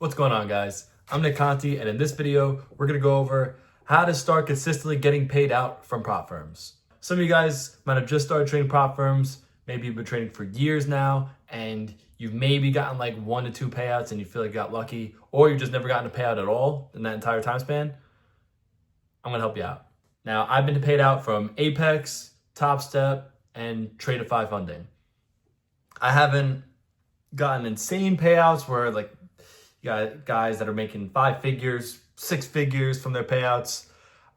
What's going on, guys? I'm Nick Conti, and in this video, we're gonna go over how to start consistently getting paid out from prop firms. Some of you guys might have just started trading prop firms. Maybe you've been trading for years now, and you've maybe gotten like 1 to 2 payouts and you feel like you got lucky, or you've just never gotten a payout at all in that entire time span. I'm gonna help you out. Now, I've been paid out from Apex, Top Step, and Tradeify funding. I haven't gotten insane payouts where like you got guys that are making 5 figures, 6 figures from their payouts.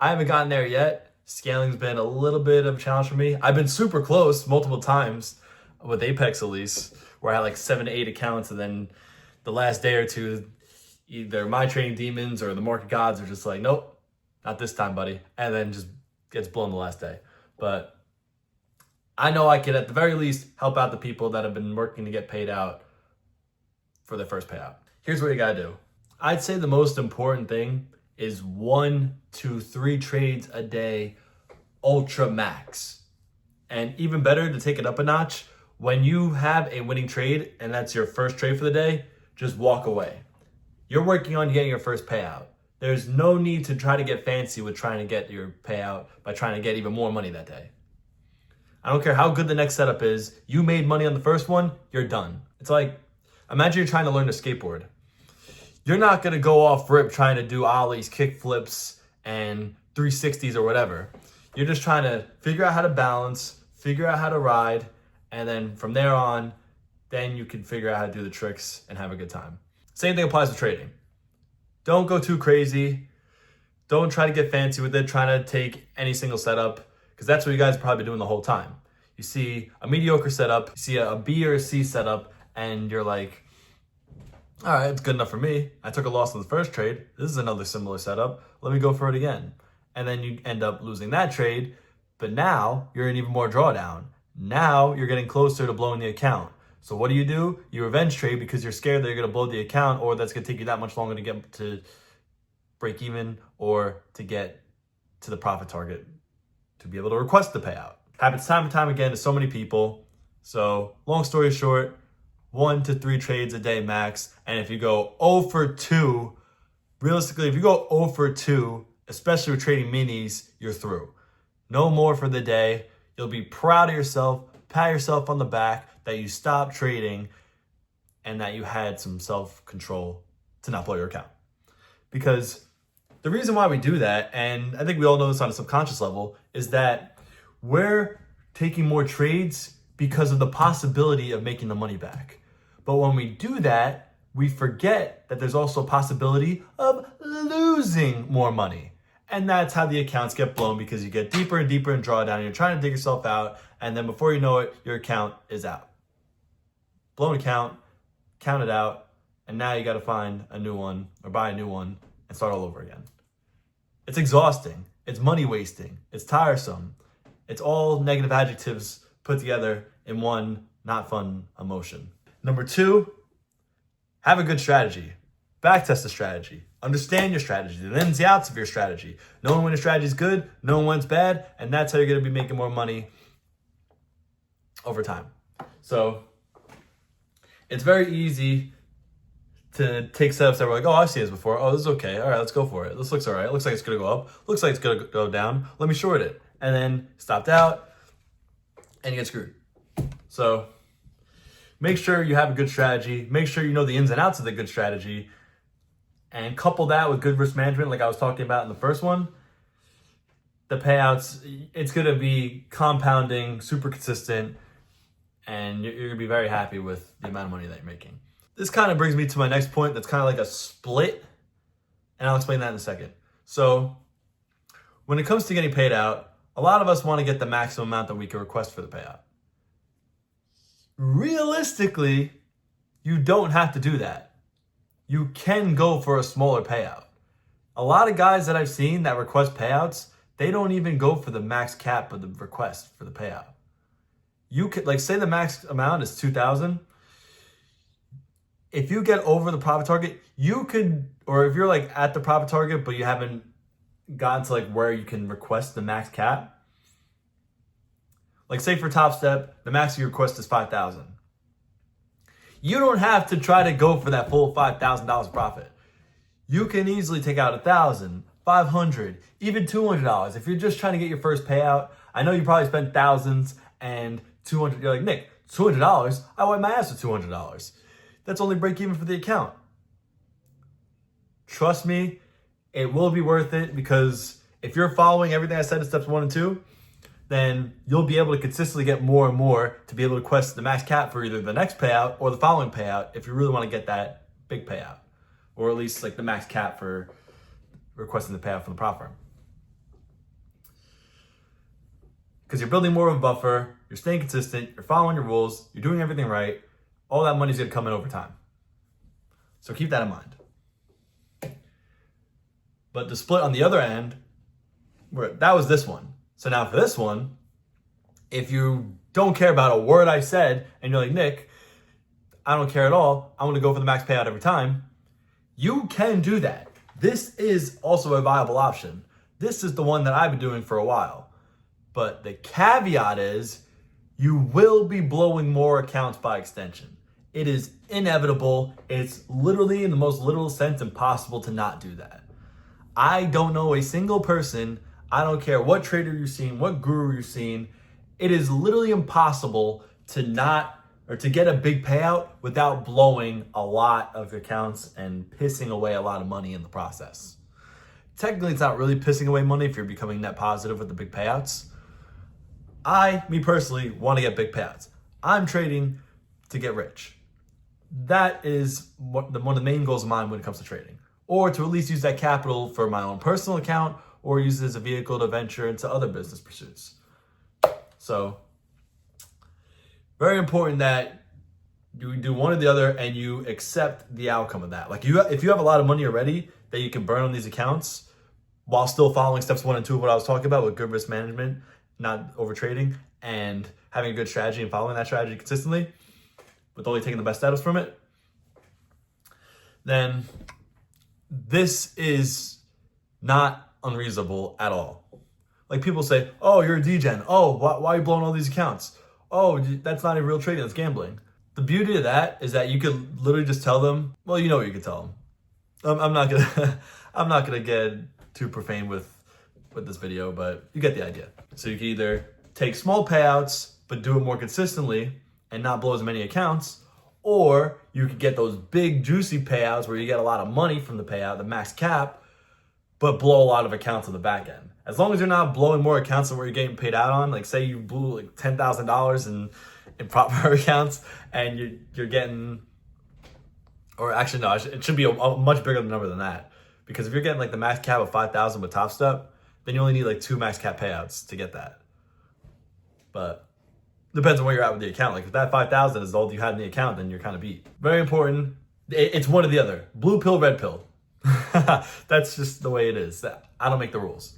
I haven't gotten there yet. Scaling's been a little bit of a challenge for me. I've been super close multiple times with Apex at least, where I had like 7 to 8 accounts, and then the last day or two, either my trading demons or the market gods are just like, nope, not this time, buddy. And then just gets blown the last day. But I know I could at the very least help out the people that have been working to get paid out for their first payout. Here's what you gotta do. I'd say the most important thing is 1 to 3 trades a day, ultra max. And even better, to take it up a notch, when you have a winning trade and that's your first trade for the day, just walk away. You're working on getting your first payout. There's no need to try to get fancy with trying to get your payout by trying to get even more money that day. I don't care how good the next setup is. You made money on the first one, you're done. It's like, imagine you're trying to learn to skateboard. You're not gonna go off rip trying to do ollies, kick flips, and 360s or whatever. You're just trying to figure out how to balance, figure out how to ride, and then from there on, then you can figure out how to do the tricks and have a good time. Same thing applies to trading. Don't go too crazy. Don't try to get fancy with it, trying to take any single setup, because that's what you guys are probably doing the whole time. You see a mediocre setup, you see a B or a C setup, and you're like, all right, it's good enough for me. I took a loss on the first trade. This is another similar setup. Let me go for it again. And then you end up losing that trade, but now you're in even more drawdown. Now you're getting closer to blowing the account. So what do? You revenge trade because you're scared that you're gonna blow the account, or that's gonna take you that much longer to get to break even or to get to the profit target to be able to request the payout. Happens time and time again to so many people. So long story short, 1 to 3 trades a day max. And if you go 0 for 2, realistically, if you go 0 for 2, especially with trading minis, you're through. No more for the day. You'll be proud of yourself, pat yourself on the back that you stopped trading and that you had some self-control to not blow your account. Because the reason why we do that, and I think we all know this on a subconscious level, is that we're taking more trades because of the possibility of making the money back. But when we do that, we forget that there's also a possibility of losing more money. And that's how the accounts get blown, because you get deeper and deeper in drawdown, and you're trying to dig yourself out, and then before you know it, your account is out. Blown account, count it out, and now you gotta find a new one or buy a new one and start all over again. It's exhausting, it's money wasting, it's tiresome. It's all negative adjectives put together in one not fun emotion. Number 2, have a good strategy. Backtest the strategy. Understand your strategy, the ins and outs of your strategy. Knowing when your strategy is good, knowing when it's bad, and that's how you're gonna be making more money over time. So it's very easy to take setups that were like, oh, I've seen this before. Oh, this is okay. All right, let's go for it. This looks all right. It looks like it's gonna go up. Looks like it's gonna go down. Let me short it. And then stopped out and you get screwed. So make sure you have a good strategy. Make sure you know the ins and outs of the good strategy, and couple that with good risk management like I was talking about in the first one. The payouts, it's gonna be compounding, super consistent, and you're gonna be very happy with the amount of money that you're making. This kind of brings me to my next point that's kind of like a split, and I'll explain that in a second. So when it comes to getting paid out, a lot of us want to get the maximum amount that we can request for the payout. Realistically, you don't have to do that. You can go for a smaller payout. A lot of guys that I've seen that request payouts, they don't even go for the max cap of the request for the payout. You could, like, say the max amount is 2,000. If you get over the profit target, you could, or if you're like at the profit target, but you haven't gotten to like where you can request the max cap. Like say for Top Step, the max you request is 5,000. You don't have to try to go for that full $5,000 profit. You can easily take out $1,000, $500, even $200. If you're just trying to get your first payout, I know you probably spent thousands and $200. You're like, Nick, $200? I wipe my ass with $200. That's only break even for the account. Trust me, it will be worth it, because if you're following everything I said in steps 1 and 2, then you'll be able to consistently get more and more to be able to request the max cap for either the next payout or the following payout if you really want to get that big payout, or at least like the max cap for requesting the payout from the prop firm. Because you're building more of a buffer, you're staying consistent, you're following your rules, you're doing everything right, all that money's going to come in over time. So keep that in mind. But the split on the other end, that was this one. So now for this one, if you don't care about a word I said and you're like, Nick, I don't care at all, I want to go for the max payout every time, you can do that. This is also a viable option. This is the one that I've been doing for a while. But the caveat is you will be blowing more accounts by extension. It is inevitable. It's literally, in the most literal sense, impossible to not do that. I don't know a single person, I don't care what trader you've seen, what guru you've seen, it is literally impossible to get a big payout without blowing a lot of accounts and pissing away a lot of money in the process. Technically, it's not really pissing away money if you're becoming net positive with the big payouts. Me personally, want to get big payouts. I'm trading to get rich. That is one of the main goals of mine when it comes to trading. Or to at least use that capital for my own personal account, or use it as a vehicle to venture into other business pursuits. So, very important that you do one or the other and you accept the outcome of that. Like if you have a lot of money already that you can burn on these accounts while still following steps 1 and 2 of what I was talking about with good risk management, not over trading, and having a good strategy and following that strategy consistently, with only taking the best status from it, then this is not unreasonable at all. Like people say, oh, you're a degen. Oh, why are you blowing all these accounts? Oh, that's not a real trading, that's gambling. The beauty of that is that you could literally just tell them, well, you know what you could tell them. I'm not gonna get too profane with this video, but you get the idea. So you can either take small payouts, but do it more consistently and not blow as many accounts, or you could get those big juicy payouts where you get a lot of money from the payout, the max cap, but blow a lot of accounts on the back end. As long as you're not blowing more accounts than where you're getting paid out on, like say you blew like $10,000 in prop firm accounts and you're getting, or actually no, it should be a much bigger number than that. Because if you're getting like the max cap of 5,000 with Top Step, then you only need like 2 max cap payouts to get that. But depends on where you're at with the account. Like if that 5,000 is all you had in the account, then you're kind of beat. Very important. It's one or the other. Blue pill, red pill. That's just the way it is. I don't make the rules.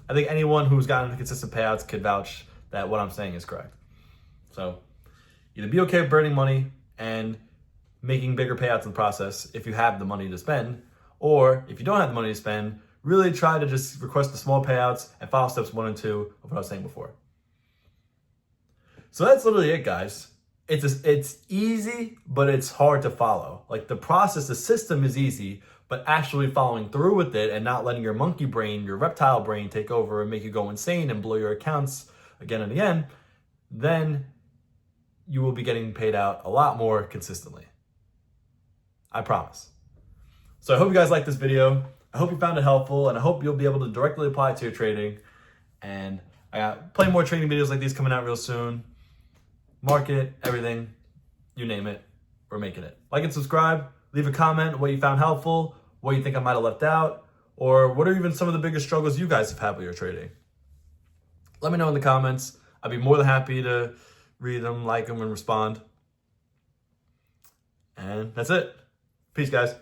I think anyone who's gotten consistent payouts could vouch that what I'm saying is correct. So either be okay with burning money and making bigger payouts in the process if you have the money to spend, or if you don't have the money to spend, really try to just request the small payouts and follow steps 1 and 2 of what I was saying before. So that's literally it, guys. It's easy, but it's hard to follow. Like the process, the system is easy, but actually following through with it and not letting your monkey brain, your reptile brain take over and make you go insane and blow your accounts again and again, then you will be getting paid out a lot more consistently. I promise. So I hope you guys liked this video. I hope you found it helpful, and I hope you'll be able to directly apply it to your trading. And I got plenty more trading videos like these coming out real soon. Market, everything, you name it, we're making it. Like and subscribe, leave a comment what you found helpful, what you think I might have left out, or what are even some of the biggest struggles you guys have had with your trading. Let me know in the comments. I'd be more than happy to read them, like them, and respond. And that's it. Peace, guys.